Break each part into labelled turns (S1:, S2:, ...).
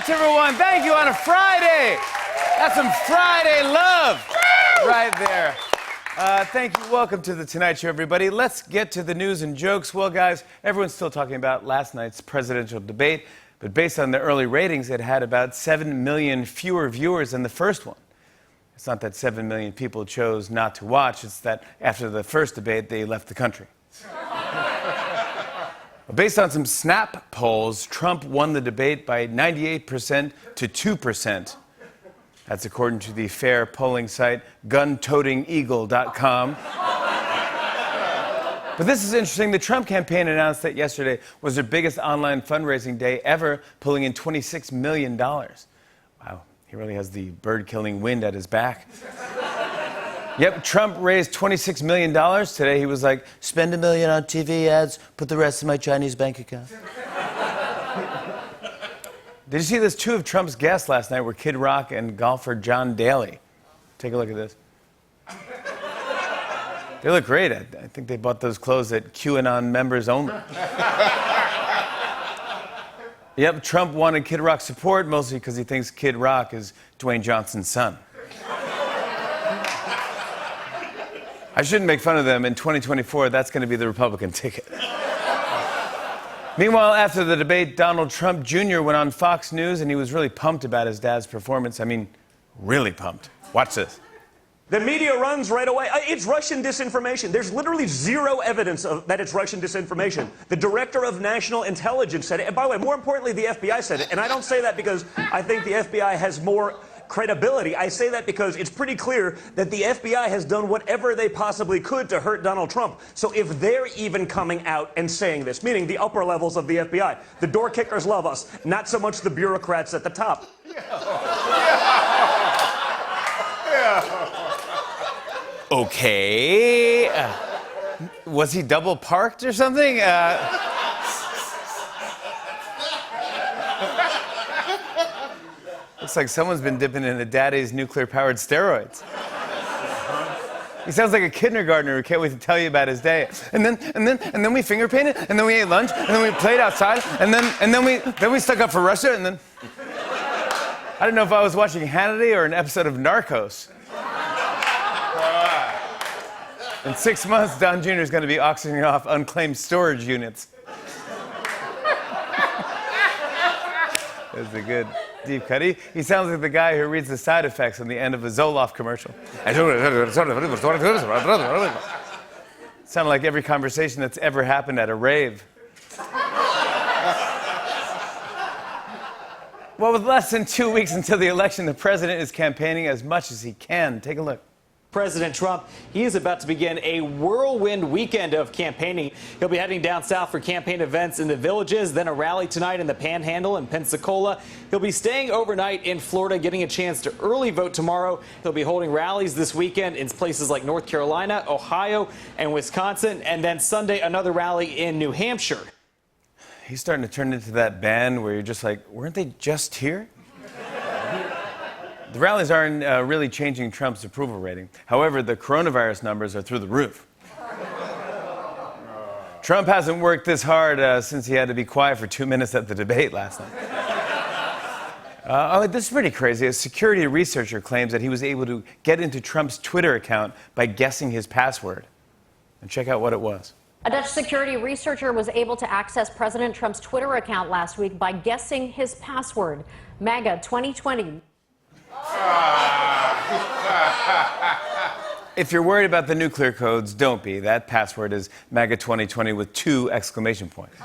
S1: much, everyone. Thank you on a Friday. That's some Friday love right there. Thank you. Welcome to The Tonight Show, everybody. Let's get to the news and jokes. Well, guys, everyone's still talking about last night's presidential debate, but based on the early ratings, it had about 7 million fewer viewers than the first one. It's not that 7 million people chose not to watch, it's that after the first debate, they left the country. Based on some Snap polls, Trump won the debate by 98% to 2%. That's according to the fair polling site guntotingeagle.com. But this is interesting. The Trump campaign announced that yesterday was their biggest online fundraising day ever, pulling in $26 million. Wow, he really has the bird-killing wind at his back. Yep, Trump raised $26 million. Today he was like, spend $1 million on TV ads, put the rest in my Chinese bank account. Did you see this? Two of Trump's guests last night were Kid Rock and golfer John Daly. Take a look at this. They look great. I think they bought those clothes at QAnon members only. Yep, Trump wanted Kid Rock's support, mostly because he thinks Kid Rock is Dwayne Johnson's son. I shouldn't make fun of them. In 2024, that's going to be the Republican ticket. Meanwhile, after the debate, Donald Trump Jr. went on Fox News, and he was really pumped about his dad's performance. I mean, really pumped. Watch this.
S2: The media runs right away. It's Russian disinformation. There's literally zero evidence that it's Russian disinformation. The director of national intelligence said it. And by the way, more importantly, the FBI said it. And I don't say that because I think the FBI has more credibility. I say that because it's pretty clear that the FBI has done whatever they possibly could to hurt Donald Trump. So if they're even coming out and saying this, meaning the upper levels of the FBI, the door kickers love us, not so much the bureaucrats at the top.
S1: Okay. Was he double parked or something? Looks like someone's been dipping into Daddy's nuclear-powered steroids. He sounds like a kindergartner who can't wait to tell you about his day. And then we finger painted, and then we ate lunch, and then we played outside, and then we stuck up for Russia, and then I don't know if I was watching Hannity or an episode of Narcos. In 6 months, Don Jr. is going to be auctioning off unclaimed storage units. That's a good deep cut. He sounds like the guy who reads the side effects on the end of a Zoloft commercial. Sounded like every conversation that's ever happened at a rave. Well, with less than 2 weeks until the election, the president is campaigning as much as he can. Take a look.
S3: President Trump, he is about to begin a whirlwind weekend of campaigning. He'll be heading down south for campaign events in the Villages, then a rally tonight in the Panhandle in Pensacola. He'll be staying overnight in Florida, getting a chance to early vote tomorrow. He'll be holding rallies this weekend in places like North Carolina, Ohio, and Wisconsin, and then Sunday, another rally in New Hampshire.
S1: He's starting to turn into that band where you're just like, weren't they just here? The rallies aren't really changing Trump's approval rating. However, the coronavirus numbers are through the roof. Trump hasn't worked this hard since he had to be quiet for 2 minutes at the debate last night. This is pretty crazy. A security researcher claims that he was able to get into Trump's Twitter account by guessing his password. And check out what it was.
S4: A Dutch security researcher was able to access President Trump's Twitter account last week by guessing his password, MAGA 2020.
S1: If you're worried about the nuclear codes, don't be. That password is MAGA 2020 with 2 exclamation points.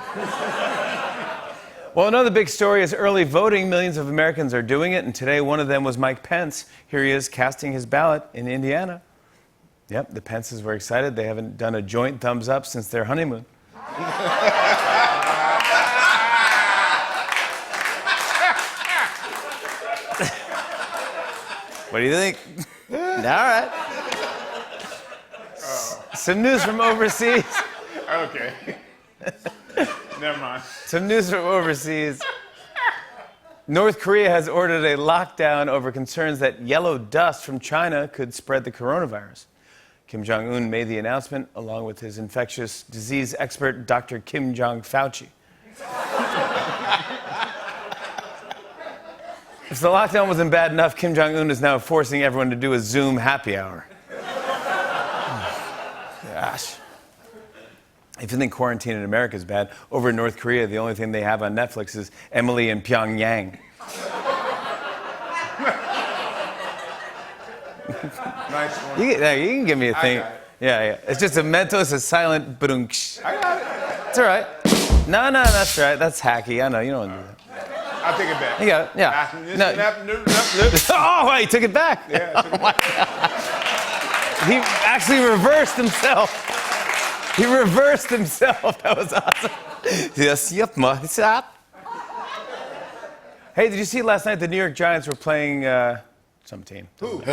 S1: Well, another big story is early voting. Millions of Americans are doing it, and today one of them was Mike Pence. Here he is casting his ballot in Indiana. Yep, the Pences were excited. They haven't done a joint thumbs up since their honeymoon. What do you think? All right. Some news from overseas.
S5: Okay. Never mind.
S1: Some news from overseas. North Korea has ordered a lockdown over concerns that yellow dust from China could spread the coronavirus. Kim Jong-un made the announcement along with his infectious disease expert, Dr. Kim Jong Fauci. If the lockdown wasn't bad enough, Kim Jong-un is now forcing everyone to do a Zoom happy hour. Gosh. If you think quarantine in America is bad, over in North Korea, the only thing they have on Netflix is Emily in Pyongyang.
S5: Nice one.
S1: You can give me a thing.
S5: got it.
S1: Yeah. It's just a mentos, a silent badunk.
S5: I got it.
S1: It's all right. No, that's right. That's hacky. I know. You don't want to do that.
S5: I'll take it back.
S1: You got it. Yeah. No. Oh, he took it back.
S5: Yeah, I took it back.
S1: He actually reversed himself. He reversed himself. That was awesome. Yes, yep, Hey, did you see last night the New York Giants were playing some team?
S5: Who?
S1: It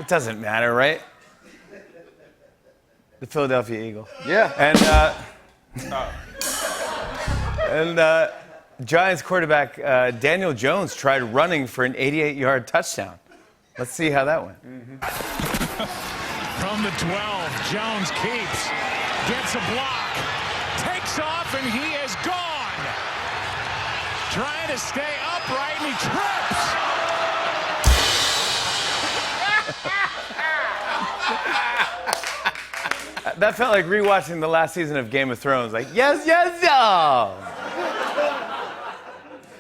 S1: doesn't matter, right? The Philadelphia Eagles.
S5: Yeah.
S1: And Giants quarterback Daniel Jones tried running for an 88-yard touchdown. Let's see how that went.
S6: From the 12, Jones keeps, gets a block, takes off, and he is gone. Trying to stay upright, and he trips.
S1: That felt like rewatching the last season of Game of Thrones. Like, yes.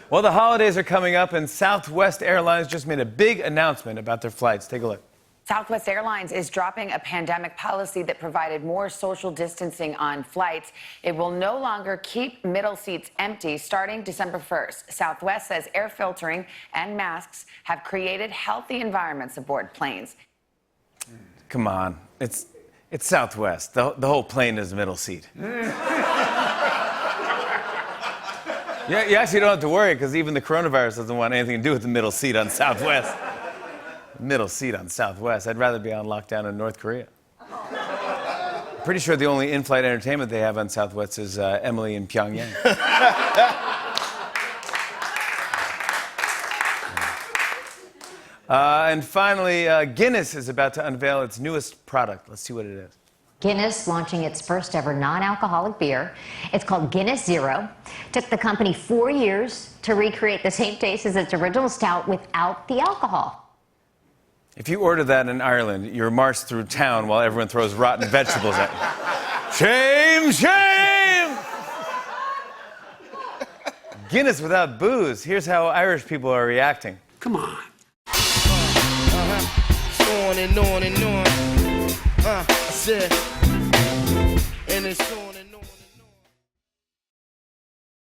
S1: Well, the holidays are coming up, and Southwest Airlines just made a big announcement about their flights. Take a look.
S7: Southwest Airlines is dropping a pandemic policy that provided more social distancing on flights. It will no longer keep middle seats empty starting December 1st. Southwest says air filtering and masks have created healthy environments aboard planes.
S1: Come on. It's Southwest. The whole plane is middle seat. Yeah, you actually don't have to worry because even the coronavirus doesn't want anything to do with the middle seat on Southwest. Middle seat on Southwest. I'd rather be on lockdown in North Korea. Pretty sure the only in-flight entertainment they have on Southwest is Emily in Pyongyang. And finally, Guinness is about to unveil its newest product. Let's see what it is.
S8: Guinness launching its first ever non-alcoholic beer. It's called Guinness Zero. Took the company 4 years to recreate the same taste as its original stout without the alcohol.
S1: If you order that in Ireland, you're marched through town while everyone throws rotten vegetables at you. Shame, shame! Guinness without booze. Here's how Irish people are reacting.
S9: Come on. On and on and on. I said, and it's on.